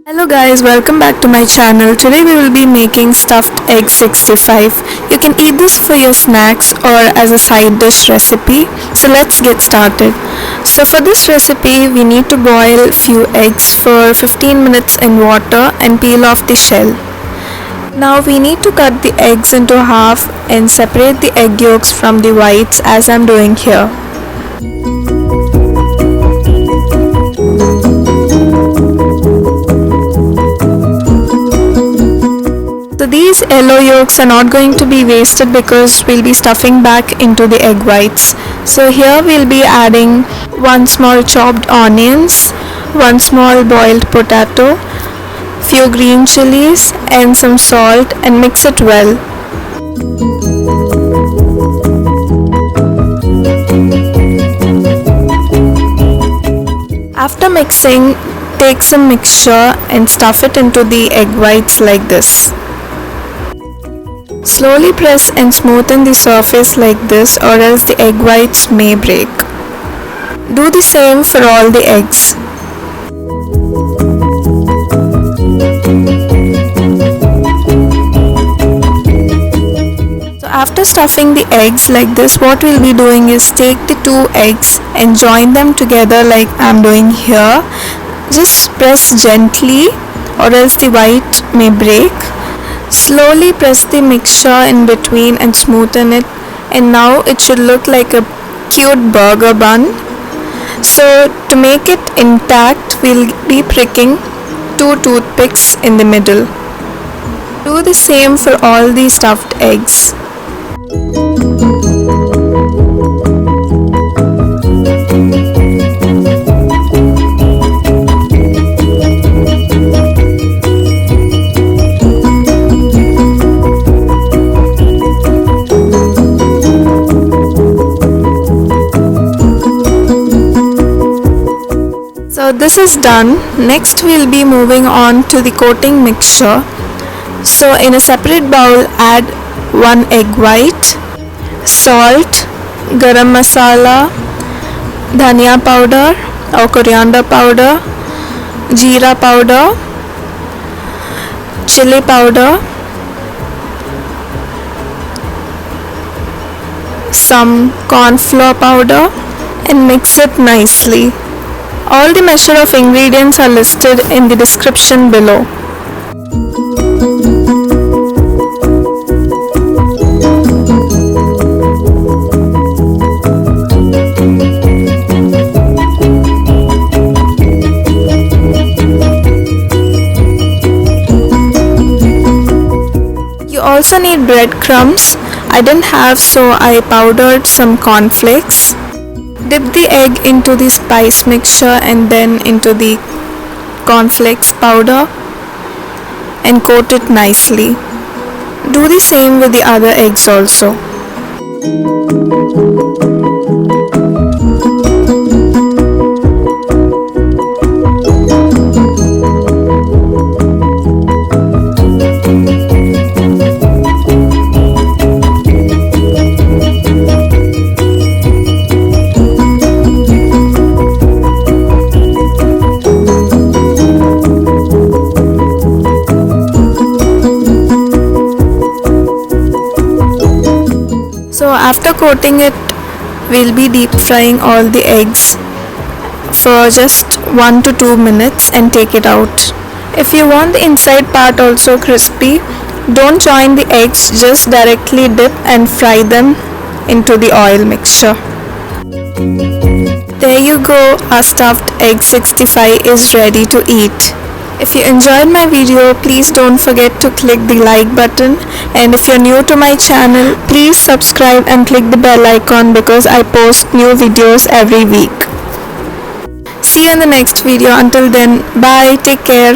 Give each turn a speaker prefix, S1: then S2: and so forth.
S1: Hello guys, welcome back to my channel. Today we will be making stuffed egg 65. You can eat this for your snacks or as a side dish recipe. So let's get started. So for this recipe we need to boil few eggs for 15 minutes in water and peel off the shell. Now we need to cut the eggs into half and separate the egg yolks from the whites as I'm doing here. So these yellow yolks are not going to be wasted because we'll be stuffing back into the egg whites. So here we'll be adding 1 small chopped onions, 1 small boiled potato, few green chilies and some salt and mix it well. After mixing, take some mixture and stuff it into the egg whites like this. Slowly press and smoothen the surface like this or else the egg whites may break. Do the same for all the eggs. So after stuffing the eggs like this, what we'll be doing is take the 2 eggs and join them together like I'm doing here. Just press gently or else the white may break. Slowly press the mixture in between and smoothen it, and now it should look like a cute burger bun. So to make it intact, we'll be pricking 2 toothpicks in the middle. Do the same for all the stuffed eggs. So this is done. Next we'll be moving on to the coating mixture. So in a separate bowl add 1 egg white, salt, garam masala, dhania powder or coriander powder, jeera powder, chili powder, some corn flour powder and mix it nicely. All the measure of ingredients are listed in the description below. You also need breadcrumbs. I didn't have, so I powdered some cornflakes. Dip the egg into the spice mixture and then into the cornflakes powder and coat it nicely. Do the same with the other eggs also. So after coating it, we'll be deep frying all the eggs for just 1 to 2 minutes and take it out. If you want the inside part also crispy, don't join the eggs, just directly dip and fry them into the oil mixture. There you go, our stuffed egg 65 is ready to eat. If you enjoyed my video, please don't forget to click the like button, and if you're new to my channel, please subscribe and click the bell icon because I post new videos every week. See you in the next video. Until then, bye, take care.